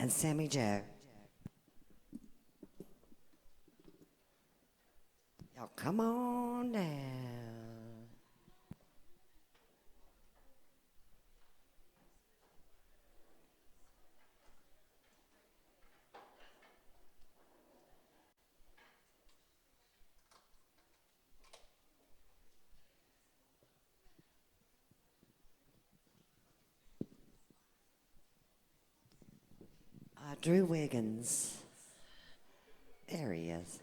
and Sammy Jo. Y'all come on down. Drew Wiggins. There he is.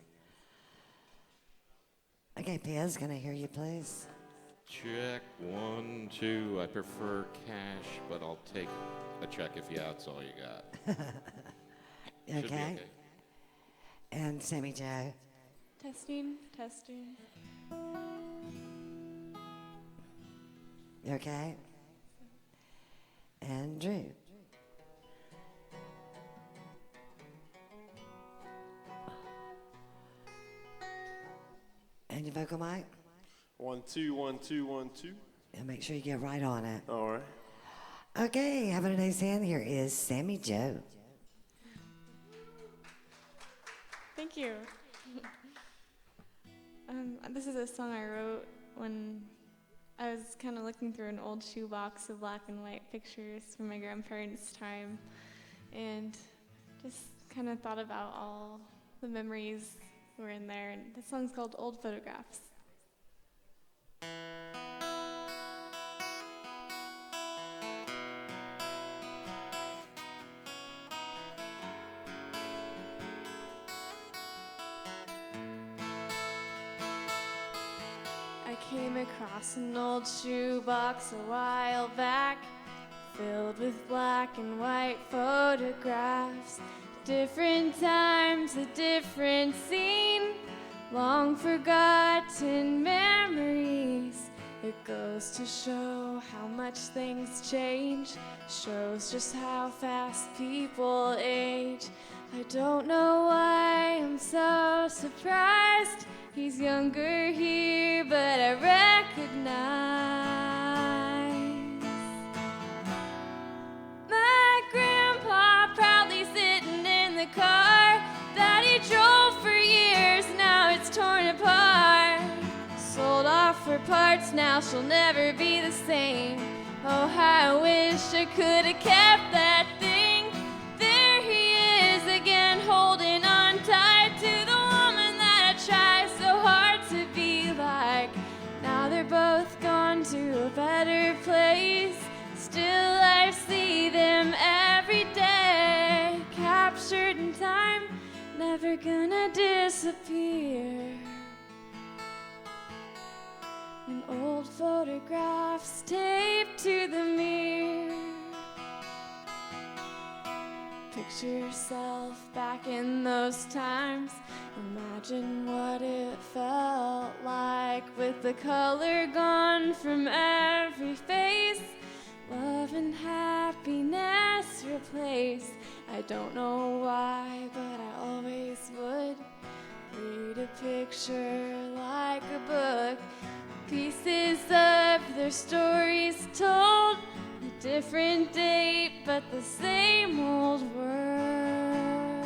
Okay, Piaz, can I hear you, please? Check 1, 2. I prefer cash, but I'll take a check if that's all you got. Okay. Should be okay. And Sammy Jo. Testing, testing. You okay? And Drew. And your vocal mic? 1, 2, 1, 2, 1, 2. And make sure you get right on it. All right. Okay, having a nice hand. Here is Sammy Jo. Thank you. This is a song I wrote when I was kind of looking through an old shoebox of black and white pictures from my grandparents' time, and just kind of thought about all the memories that were in there. And the song's called Old Photographs. I came across an old shoebox a while back, filled with black and white photographs. Different times, a different scene, long forgotten memories. It goes to show how much things change, shows just how fast people age. I don't know why I'm so surprised. He's younger here, but I recognize my grandpa proudly sitting in the car that he drove for years. Now it's torn apart, sold off for parts. Now she'll never be the same. Oh, how I wish I could have kept that thing. There he is again, holding on tight to the woman that I tried so hard to be like. Now they're both gone to a better place. Still I see them every day, captured in time, never gonna disappear. And old photographs taped to the mirror. Picture yourself back in those times. Imagine what it felt like with the color gone from every face. Love and happiness replaced. I don't know why, but I always would read a picture like a book. Pieces of their stories told, a different date, but the same old world.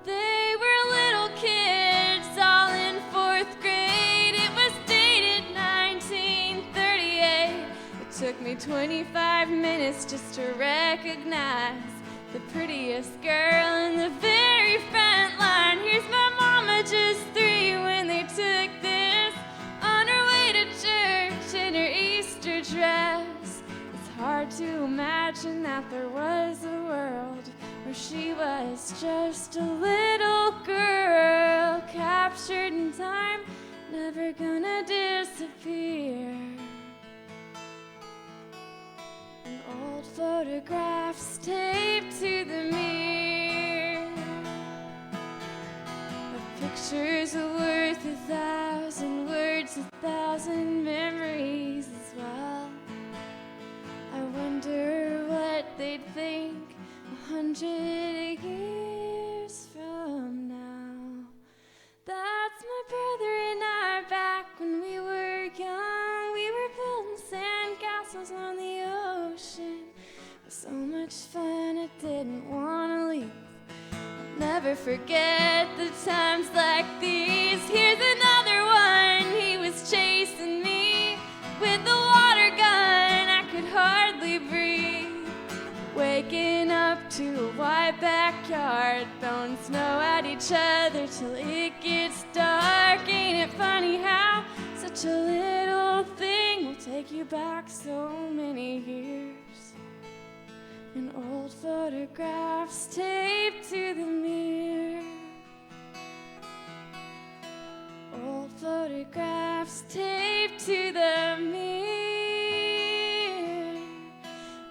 They were little kids, all in 4th grade. It was dated 1938. It took me 25 minutes just to recognize the prettiest girl in the very front line. Here's my mama, just 3 when they took this, on her way to church in her Easter dress. It's hard to imagine that there was a world where she was just a little girl, captured in time, never gonna disappear. And old photographs taped to the mirror. A pictures are worth 1,000 words, 1,000 memories as well. I wonder what they'd think 100 years from now. That's my brother and I back when we were young. We were building sand castles on the ocean with so much fun, I didn't want to leave. I'll never forget the times like these. Here's another one. He was chasing me with the water gun. I could hardly breathe. Waking up to a white backyard, throwing snow at each other till it gets dark. Ain't it funny how such a little thing will take you back so many years? And old photographs taped to the mirror. Old photographs taped to the mirror.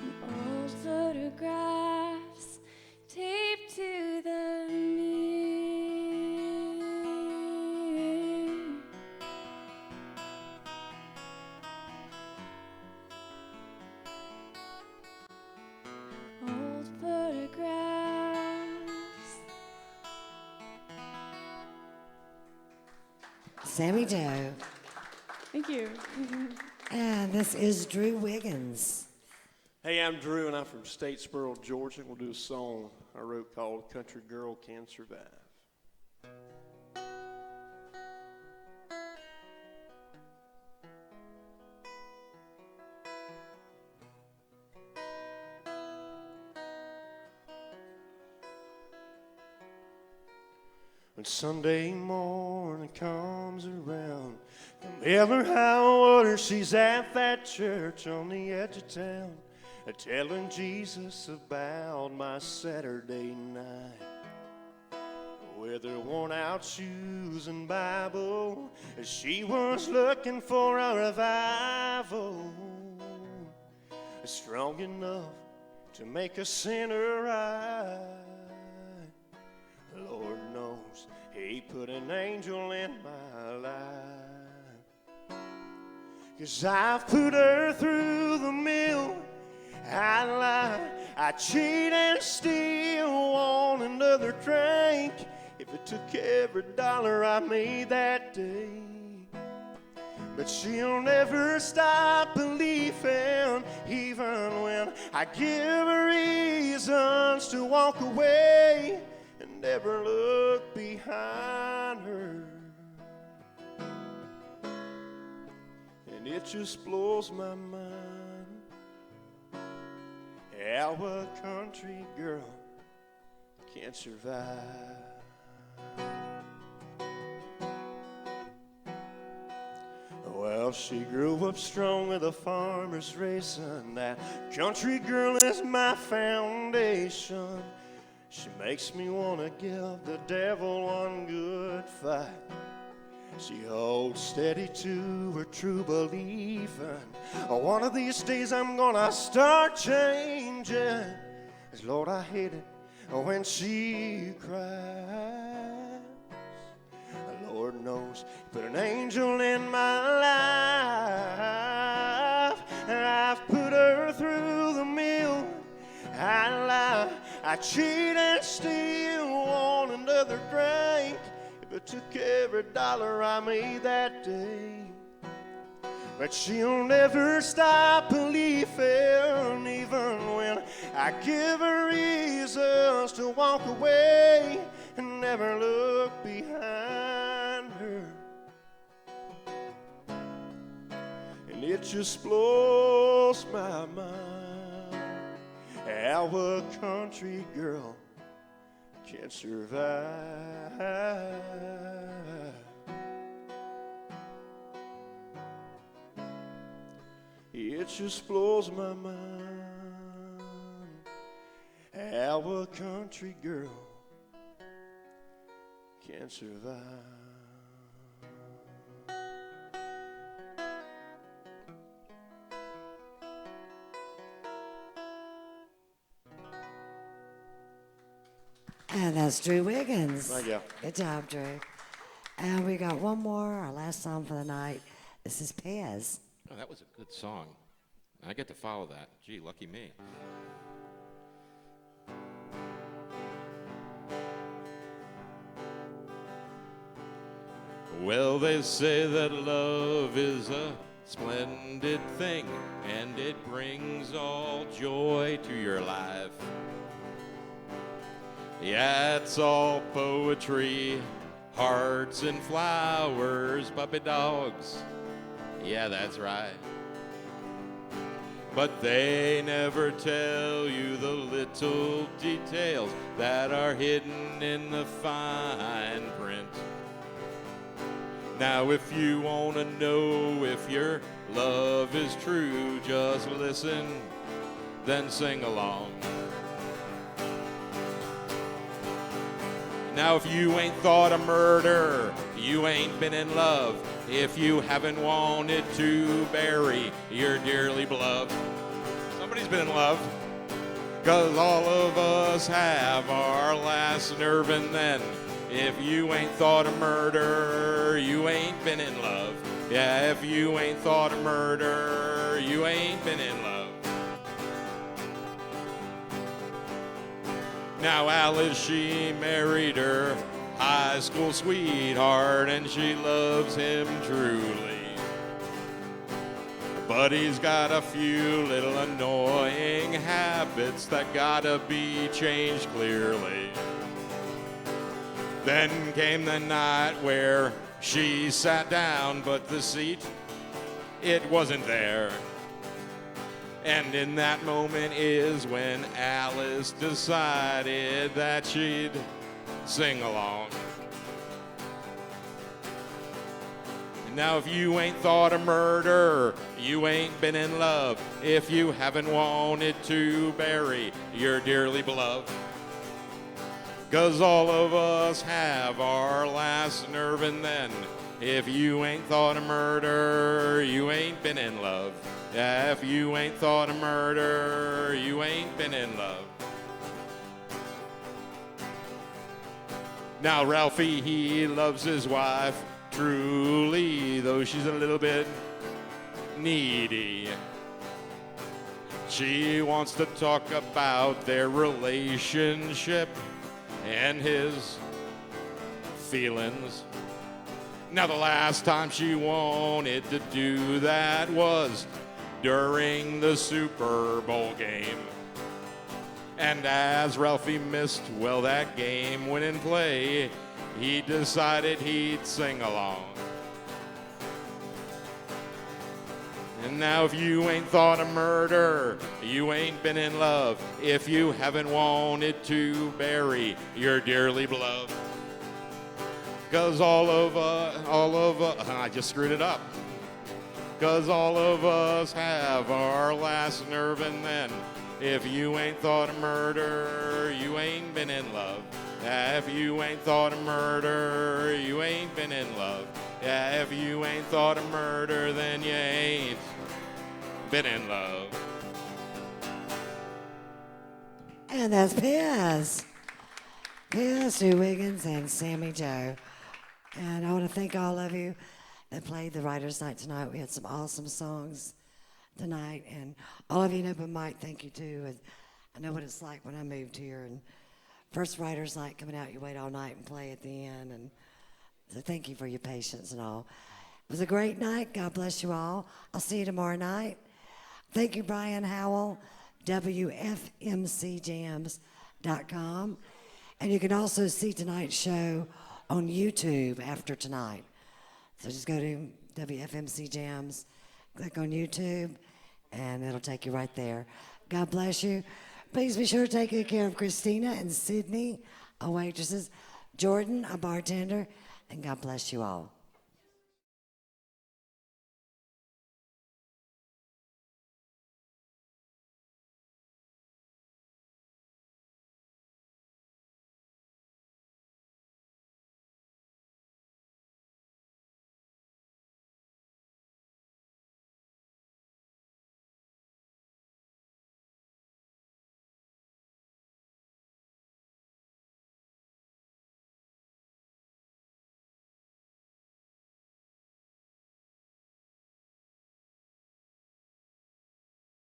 And old photographs taped to the mirror. Old photographs. Sammy Jo. Thank you. And this is Drew Wiggins. Hey, I'm Drew, and I'm from Statesboro, Georgia. We'll do a song I wrote called Country Girl Can Survive. When Sunday morning comes around, come hell or high water, she's at that church on the edge of town, telling Jesus about my Saturday night. With her worn out shoes and Bible, she was looking for a revival, strong enough to make a sinner right. Lord knows He put an angel in my life. 'Cause I've put her through the mill. I lie, I cheat and steal, want another drink if it took every dollar I made that day. But she'll never stop believing, even when I give her reasons to walk away and never look behind her. And it just blows my mind how a country girl can survive. Well, she grew up strong with a farmer's racing. That country girl is my foundation. She makes me want to give the devil one good fight. She holds steady to her true belief, and one of these days I'm gonna start changing. 'Cause Lord, I hate it when she cries. Lord knows He put an angel in my life, and I've put her through the mill. I lie, I cheat and steal, want another drink if it took every dollar I made that day. But she'll never stop believing, even when I give her reasons to walk away and never look behind her. And it just blows my mind how a country girl can survive. It just blows my mind how a country girl can survive. And that's Drew Wiggins. Thank you. Good job, Drew. And we got one more, our last song for the night. This is Pez. Oh, that was a good song. I get to follow that. Gee, lucky me. Well, they say that love is a splendid thing, and it brings all joy to your life. Yeah, it's all poetry, hearts and flowers, puppy dogs. Yeah, that's right. But they never tell you the little details that are hidden in the fine print. Now, if you want to know if your love is true, just listen, then sing along. Now, if you ain't thought of murder, you ain't been in love. If you haven't wanted to bury your dearly beloved. Somebody's been in love. 'Cause all of us have our last nerve, and then if you ain't thought of murder, you ain't been in love. Yeah, if you ain't thought of murder, you ain't been in love. Now Alice, she married her high school sweetheart, and she loves him truly. But he's got a few little annoying habits that gotta be changed clearly. Then came the night where she sat down, but the seat, it wasn't there. And in that moment is when Alice decided that she'd sing along. And now if you ain't thought of murder, you ain't been in love. If you haven't wanted to bury your dearly beloved. 'Cause all of us have our last nerve, and then if you ain't thought of murder, you ain't been in love. Yeah, if you ain't thought of murder, you ain't been in love. Now Ralphie, he loves his wife truly, though she's a little bit needy. She wants to talk about their relationship and his feelings. Now the last time she wanted to do that was during the Super Bowl game. And as Ralphie missed, well, that game went in play, he decided he'd sing along. And now if you ain't thought of murder, you ain't been in love. If you haven't wanted to bury your dearly beloved. 'Cause all of us, I just screwed it up. 'Cause all of us have our last nerve, and then if you ain't thought of murder, you ain't been in love. Yeah, if you ain't thought of murder, you ain't been in love. Yeah, if you ain't thought of murder, then you ain't been in love. And that's Piz. Piz to Wiggins and Sammy Jo. And I want to thank all of you that played the Writers' Night tonight. We had some awesome songs tonight. And all of you in open mic, thank you too. And I know what it's like when I moved here. And first Writers' Night coming out, you wait all night and play at the end. And so thank you for your patience and all. It was a great night. God bless you all. I'll see you tomorrow night. Thank you, Brian Howell, WFMCJams.com. And you can also see tonight's show on YouTube after tonight. So just go to WFMC Jams, click on YouTube, and it'll take you right there. God bless you. Please be sure to take good care of Christina and Sydney, our waitresses, Jordan, our bartender, and God bless you all.